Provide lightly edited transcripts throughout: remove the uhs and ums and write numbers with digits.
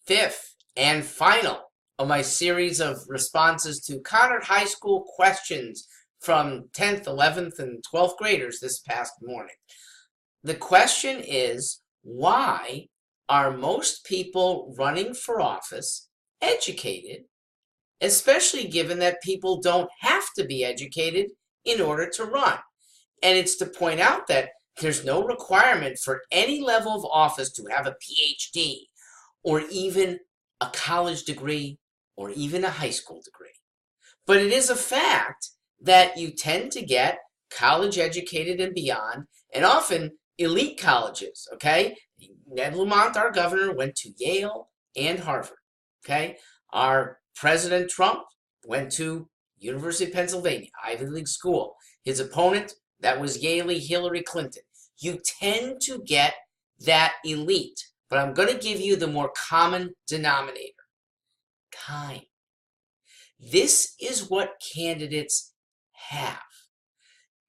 fifth and final of my series of responses to Conard High School questions from 10th, 11th, and 12th graders this past morning. The question is, why are most people running for office educated, especially given that people don't have to be educated in order to run? And it's to point out that there's no requirement for any level of office to have a PhD or even a college degree or even a high school degree. But it is a fact that you tend to get college educated and beyond, and often elite colleges, okay? Ned Lamont, our governor, went to Yale and Harvard, okay? Our President Trump went to University of Pennsylvania, Ivy League school. His opponent, that was Yale, Hillary Clinton. You tend to get that elite, but I'm going to give you the more common denominator. Time. This is what candidates have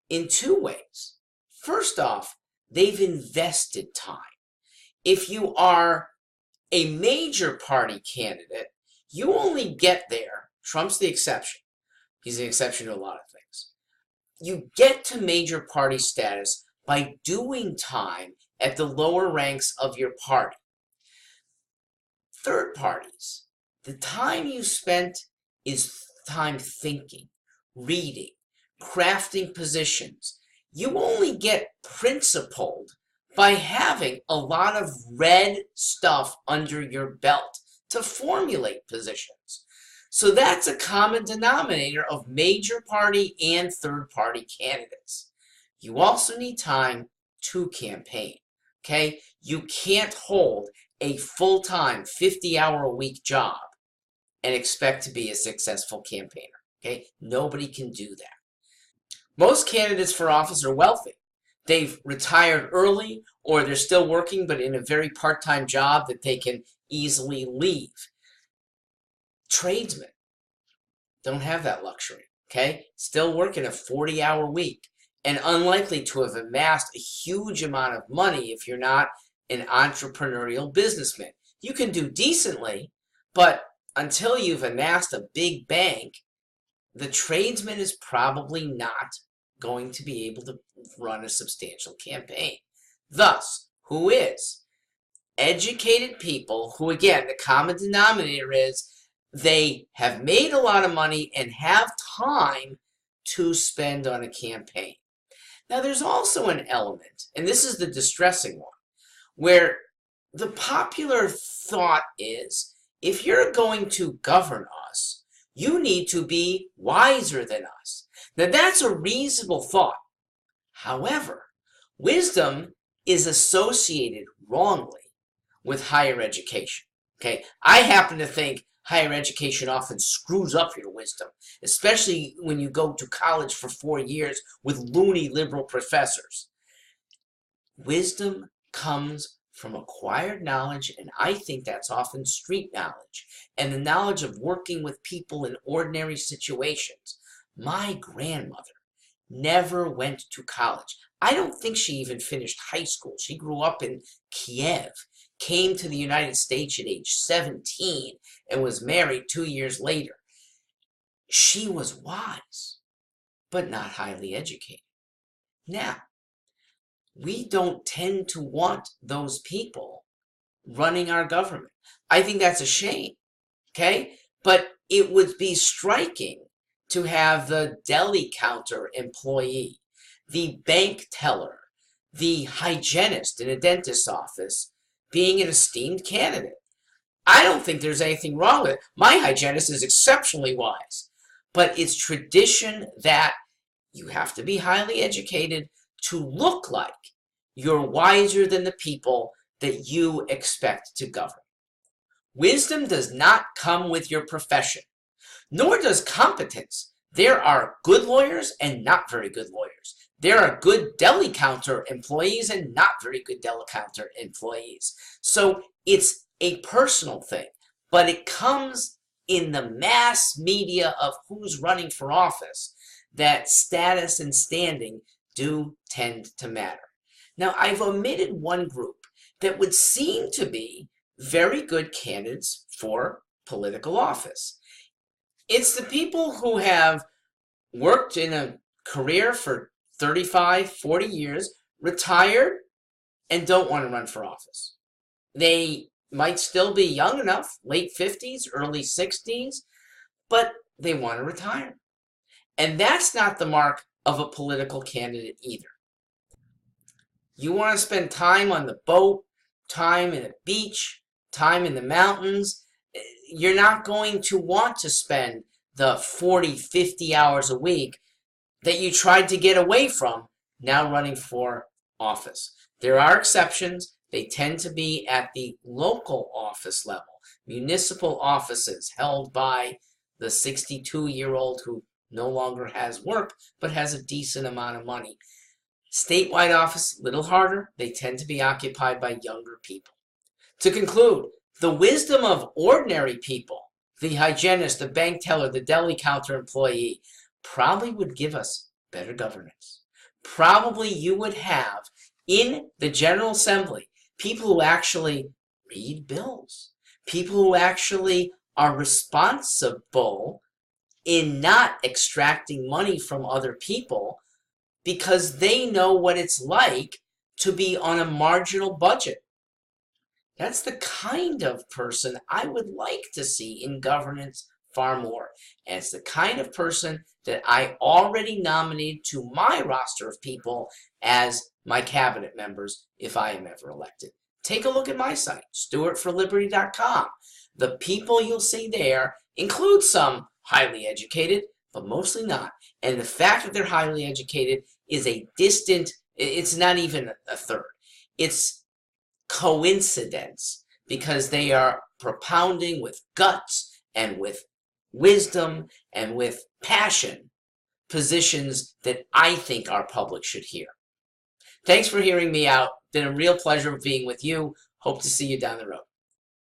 in two ways. First off, they've invested time. If you are a major party candidate, you only get there. Trump's the exception. He's the exception to a lot of things. You get to major party status by doing time at the lower ranks of your party. Third parties, the time you spent is time thinking, reading, crafting positions. You only get principled by having a lot of red stuff under your belt to formulate positions. So that's a common denominator of major party and third party candidates. You also need time to campaign, okay? You can't hold a full-time 50-hour-a-week job and expect to be a successful campaigner, okay? Nobody can do that. Most candidates for office are wealthy. They've retired early, or they're still working but in a very part-time job that they can easily leave. Tradesmen don't have that luxury, okay? Still working a 40-hour week and unlikely to have amassed a huge amount of money if you're not an entrepreneurial businessman. You can do decently, but until you've amassed a big bank, the tradesman is probably not going to be able to run a substantial campaign. Thus, who is? Educated people who, again, the common denominator is they have made a lot of money and have time to spend on a campaign. Now, there's also an element, and this is the distressing one, where the popular thought is, if you're going to govern us, you need to be wiser than us. Now, that's a reasonable thought. However, wisdom is associated wrongly with higher education. Okay, I happen to think higher education often screws up your wisdom, especially when you go to college for 4 years with loony liberal professors. Wisdom comes from acquired knowledge, and I think that's often street knowledge and the knowledge of working with people in ordinary situations. My grandmother never went to college. I don't think she even finished high school. She grew up in Kiev, came to the United States at age 17, and was married 2 years later. She was wise, but not highly educated. Now, we don't tend to want those people running our government. I think that's a shame, okay? But it would be striking to have the deli counter employee, the bank teller, the hygienist in a dentist's office being an esteemed candidate. I don't think there's anything wrong with it. My hygienist is exceptionally wise, but it's tradition that you have to be highly educated to look like you're wiser than the people that you expect to govern. Wisdom does not come with your profession, nor does competence. There are good lawyers and not very good lawyers. There are good deli counter employees and not very good deli counter employees. So it's a personal thing, but it comes in the mass media of who's running for office that status and standing do tend to matter. Now, I've omitted one group that would seem to be very good candidates for political office. It's the people who have worked in a career for 35, 40 years, retired, and don't want to run for office. They might still be young enough, late 50s, early 60s, but they want to retire. And that's not the mark of a political candidate either. You want to spend time on the boat, time in a beach, time in the mountains. You're not going to want to spend the 40, 50 hours a week that you tried to get away from now running for office. There are exceptions. They tend to be at the local office level, municipal offices held by the 62-year-old who no longer has work but has a decent amount of money. Statewide office, a little harder. They tend to be occupied by younger people. To conclude, the wisdom of ordinary people, the hygienist, the bank teller, the deli counter employee, probably would give us better governance. Probably you would have in the General Assembly people who actually read bills, people who actually are responsible in not extracting money from other people because they know what it's like to be on a marginal budget. That's the kind of person I would like to see in governance far more. And it's the kind of person that I already nominated to my roster of people as my cabinet members if I am ever elected. Take a look at my site, stewartforliberty.com. The people you'll see there include some highly educated, but mostly not. And the fact that they're highly educated is a distant, it's not even a third. It's coincidence because they are propounding with guts and with wisdom and with passion positions that I think our public should hear. Thanks for hearing me out. Been a real pleasure being with you. Hope to see you down the road.